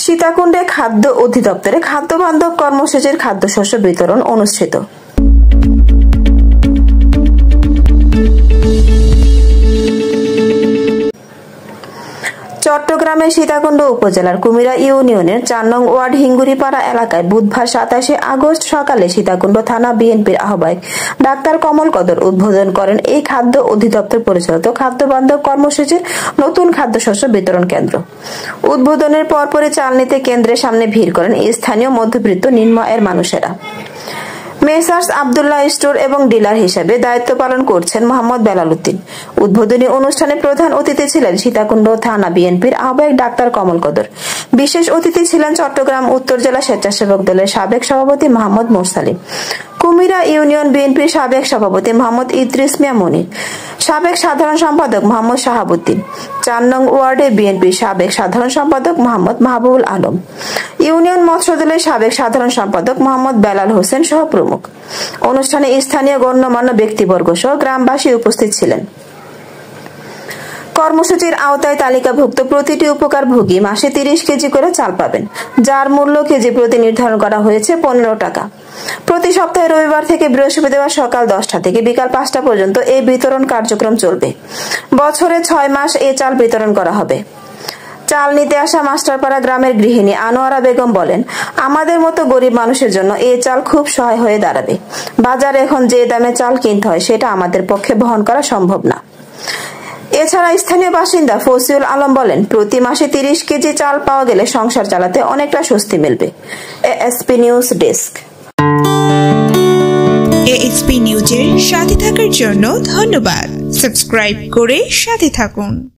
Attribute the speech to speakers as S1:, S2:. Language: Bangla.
S1: সীতাকুণ্ডে খাদ্য অধিদপ্তরে খাদ্য বান্ধব কর্মসূচির খাদ্যশস্য বিতরণ অনুষ্ঠিত। চট্টগ্রামের সীতাকুণ্ড উপজেলার কুমিরা ইউনিয়নের ৪ নং ওয়ার্ড হিঙ্গুরিপাড়া এলাকায় বুধবার ২৭ আগস্ট সকালে সীতাকুণ্ড থানা বিএনপির আহ্বায়ক ডাক্তার কমল কদর উদ্বোধন করেন এই খাদ্য অধিদপ্তর পরিচালিত খাদ্য বান্ধব কর্মসূচির নতুন খাদ্যশস্য বিতরণ কেন্দ্র। উদ্বোধনের পরপরই চাল নিতে কেন্দ্রের সামনে ভিড় করেন স্থানীয় মধ্যবিত্ত নিম্ন আয়ের মানুষেরা। মেসার্স আব্দুল্লাহ স্টোর এবং ডিলার হিসেবে দায়িত্ব পালন করছেন মোহাম্মদ বেলাল উদ্দিন। উদ্বোধনী অনুষ্ঠানে প্রধান অতিথি ছিলেন সীতাকুণ্ড থানা বিএনপির আহ্বায়ক ডাক্তার কমল কদর। বিশেষ অতিথি ছিলেন চট্টগ্রাম উত্তর জেলা স্বেচ্ছাসেবক দলের সাবেক সভাপতি মোহাম্মদ মোরসালিম, কুমিরা ইউনিয়ন বিএনপির সাবেক সভাপতি মোহাম্মদ ইদ্রিস মিয়া মনির, সাবেক সাধারণ সম্পাদক মোহাম্মদ শাহাবুদ্দিন, ৪ নং ওয়ার্ডে বিএনপির সাবেক সাধারণ সম্পাদক মোহাম্মদ মাহবুবুল আলম, ইউনিয়ন মৎস্য দলের সাবেক সাধারণ সম্পাদক মোহাম্মদ বেলাল হোসেন সহ প্রমুখ। অনুষ্ঠানে স্থানীয় গণ্যমান্য ব্যক্তিবর্গ সহ গ্রামবাসী উপস্থিত ছিলেন। কর্মসূচির আওতায় তালিকাভুক্ত প্রতিটি উপকারভোগী মাসে ৩০ কেজি করে চাল পাবেন, যার মূল্য কেজি প্রতি নির্ধারণ করা হয়েছে ১৫ টাকা। প্রতি সপ্তাহে রবিবার থেকে বৃহস্পতিবার সকাল ১০টা থেকে বিকাল ৫টা পর্যন্ত এই বিতরণ কার্যক্রম চলবে। বছরে ৬ মাস এ চাল বিতরণ করা হবে। চাল নিতে আসা মাস্টারপাড়া গ্রামের গৃহিণী আনোয়ারা বেগম বলেন, আমাদের মতো গরিব মানুষের জন্য এই চাল খুব সহায় হয়ে দাঁড়াবে। বাজারে এখন যে দামে চাল কিনতে হয় সেটা আমাদের পক্ষে বহন করা সম্ভব না। এছাড়া স্থানীয় বাসিন্দা ফসিউল আলম বলেন, প্রতি মাসে ৩০ কেজি চাল পাওয়া গেলে সংসার চালাতে অনেকটা স্বস্তি মিলবে। ASP news desk.
S2: এএসপি নিউজের সাথে থাকার জন্য ধন্যবাদ। সাবস্ক্রাইব করে সাথে থাকুন।